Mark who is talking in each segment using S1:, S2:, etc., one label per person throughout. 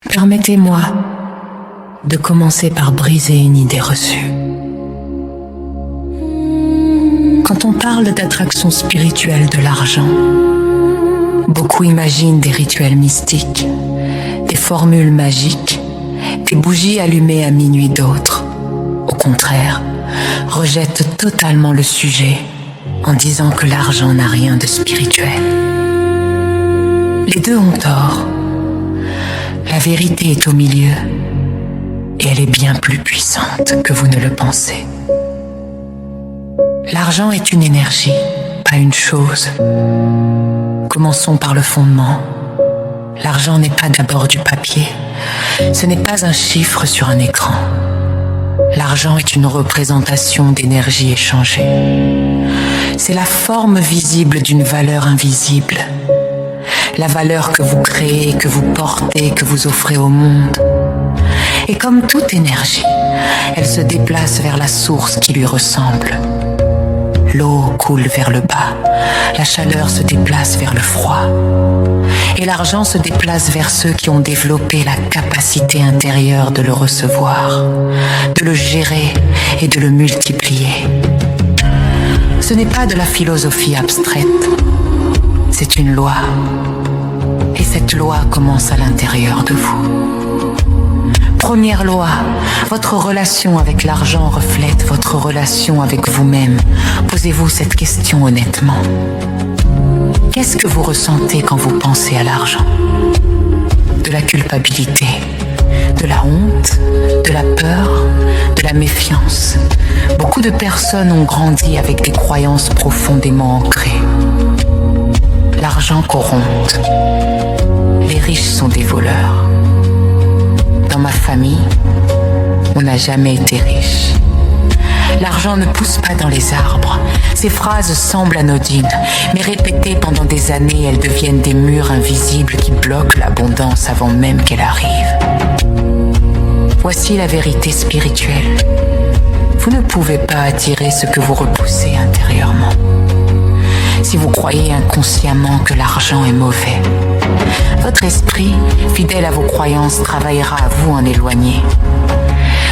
S1: Permettez-moi de commencer par briser une idée reçue. Quand on parle d'attraction spirituelle de l'argent, beaucoup imaginent des rituels mystiques, des formules magiques, des bougies allumées à minuit d'autres. Au contraire, rejettent totalement le sujet en disant que l'argent n'a rien de spirituel. Les deux ont tort. La vérité est au milieu et elle est bien plus puissante que vous ne le pensez. L'argent est une énergie, pas une chose. Commençons par le fondement. L'argent n'est pas d'abord du papier. Ce n'est pas un chiffre sur un écran. L'argent est une représentation d'énergie échangée. C'est la forme visible d'une valeur invisible. La valeur que vous créez, que vous portez, que vous offrez au monde. Et comme toute énergie, elle se déplace vers la source qui lui ressemble. L'eau coule vers le bas, la chaleur se déplace vers le froid. Et l'argent se déplace vers ceux qui ont développé la capacité intérieure de le recevoir, de le gérer et de le multiplier. Ce n'est pas de la philosophie abstraite, c'est une loi. Et cette loi commence à l'intérieur de vous. Première loi, votre relation avec l'argent reflète votre relation avec vous-même. Posez-vous cette question honnêtement. Qu'est-ce que vous ressentez quand vous pensez à l'argent? De la culpabilité, de la honte, de la peur, de la méfiance. Beaucoup de personnes ont grandi avec des croyances profondément ancrées. L'argent corrompt. Les riches sont des voleurs. Dans ma famille, on n'a jamais été riche. L'argent ne pousse pas dans les arbres. Ces phrases semblent anodines, mais répétées pendant des années, elles deviennent des murs invisibles qui bloquent l'abondance avant même qu'elle arrive. Voici la vérité spirituelle. Vous ne pouvez pas attirer ce que vous repoussez intérieurement. Si vous croyez inconsciemment que l'argent est mauvais, votre esprit, fidèle à vos croyances, travaillera à vous en éloigner.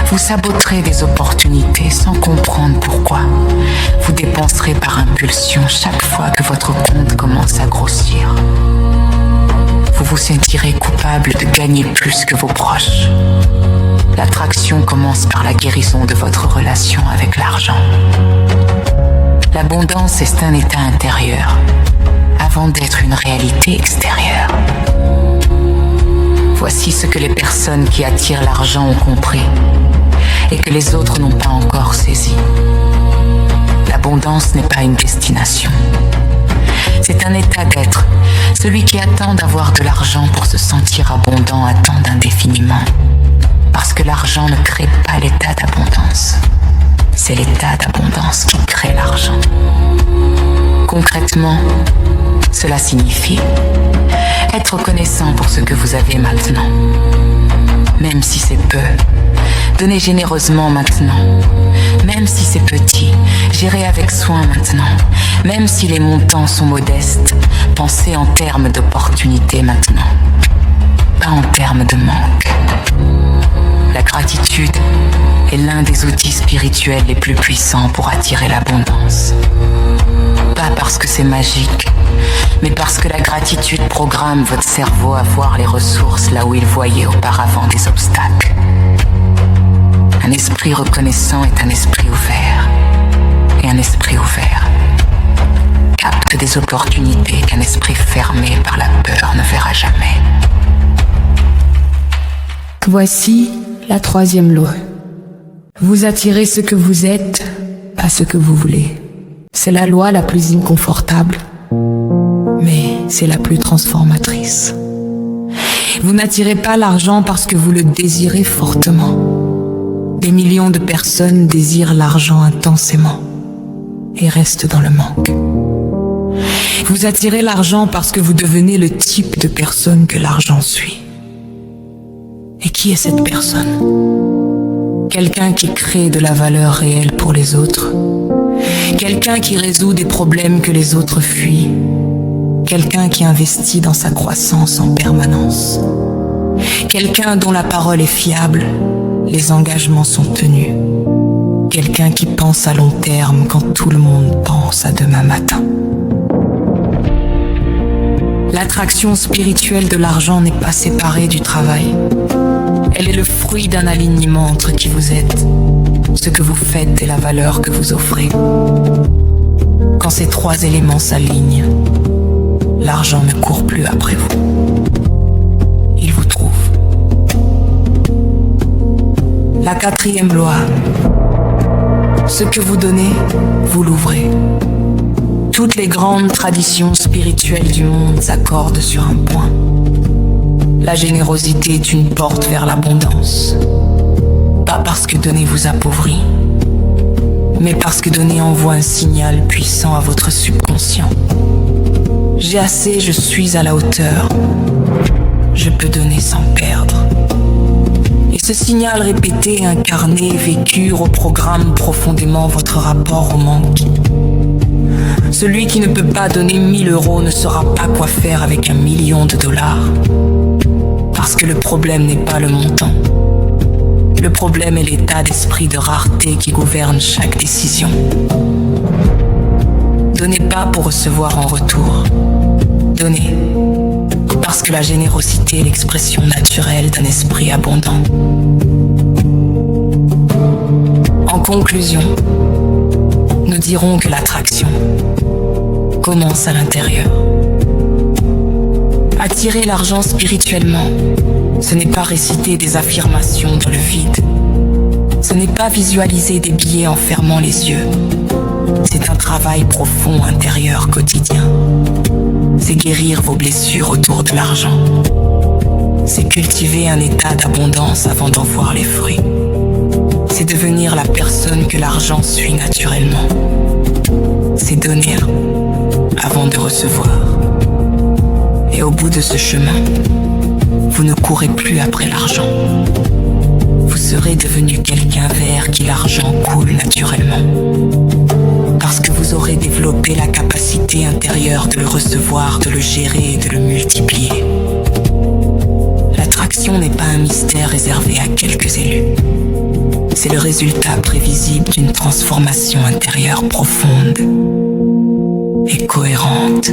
S1: Vous saboterez des opportunités sans comprendre pourquoi. Vous dépenserez par impulsion chaque fois que votre compte commence à grossir. Vous vous sentirez coupable de gagner plus que vos proches. L'attraction commence par la guérison de votre relation avec l'argent. L'abondance est un état intérieur, avant d'être une réalité extérieure. Voici ce que les personnes qui attirent l'argent ont compris et que les autres n'ont pas encore saisi. L'abondance n'est pas une destination. C'est un état d'être. Celui qui attend d'avoir de l'argent pour se sentir abondant attend indéfiniment. Parce que l'argent ne crée pas l'état d'abondance. C'est l'état d'abondance qui crée l'argent. Concrètement, cela signifie être reconnaissant pour ce que vous avez maintenant. Même si c'est peu, donnez généreusement maintenant. Même si c'est petit, gérez avec soin maintenant. Même si les montants sont modestes, pensez en termes d'opportunités maintenant, pas en termes de manque. La gratitude est l'un des outils spirituels les plus puissants pour attirer l'abondance. Pas parce que c'est magique, mais parce que la gratitude programme votre cerveau à voir les ressources là où il voyait auparavant des obstacles. Un esprit reconnaissant est un esprit ouvert. Et un esprit ouvert capte des opportunités qu'un esprit fermé par la peur ne verra jamais.
S2: Voici la troisième loi. Vous attirez ce que vous êtes, pas ce que vous voulez. C'est la loi la plus inconfortable, mais c'est la plus transformatrice. Vous n'attirez pas l'argent parce que vous le désirez fortement. Des millions de personnes désirent l'argent intensément et restent dans le manque. Vous attirez l'argent parce que vous devenez le type de personne que l'argent suit. Et qui est cette personne? Quelqu'un qui crée de la valeur réelle pour les autres. Quelqu'un qui résout des problèmes que les autres fuient. Quelqu'un qui investit dans sa croissance en permanence.
S1: quelqu'un dont la parole est fiable, les engagements sont tenus, quelqu'un qui pense à long terme quand tout le monde pense à demain matin. L'attraction spirituelle de l'argent n'est pas séparée du travail. Elle est le fruit d'un alignement entre qui vous êtes, ce que vous faites et la valeur que vous offrez. Quand ces trois éléments s'alignent, l'argent ne court plus après vous. Il vous trouve. La quatrième loi. Ce que vous donnez, vous l'ouvrez. Toutes les grandes traditions spirituelles du monde s'accordent sur un point. La générosité est une porte vers l'abondance. Pas parce que donner vous appauvrit, mais parce que donner envoie un signal puissant à votre subconscient. J'ai assez, je suis à la hauteur. Je peux donner sans perdre. Et ce signal répété, incarné, vécu, reprogramme profondément votre rapport au manque. Celui qui ne peut pas donner 1000 € ne saura pas quoi faire avec 1 million de dollars. Parce que le problème n'est pas le montant. Le problème est l'état d'esprit de rareté qui gouverne chaque décision. Donnez pas pour recevoir en retour. Donnez parce que la générosité est l'expression naturelle d'un esprit abondant. En conclusion, nous dirons que l'attraction commence à l'intérieur. Attirer l'argent spirituellement, ce n'est pas réciter des affirmations dans le vide. Ce n'est pas visualiser des billets en fermant les yeux. C'est un travail profond intérieur quotidien. C'est guérir vos blessures autour de l'argent. C'est cultiver un état d'abondance avant d'en voir les fruits. C'est devenir la personne que l'argent suit naturellement. C'est donner avant de recevoir. Et au bout de ce chemin, vous ne courez plus après l'argent. Vous serez devenu quelqu'un vers qui l'argent coule naturellement. Parce que vous aurez développé la capacité intérieure de le recevoir, de le gérer et de le multiplier. L'attraction n'est pas un mystère réservé à quelques élus. C'est le résultat prévisible d'une transformation intérieure profonde et cohérente.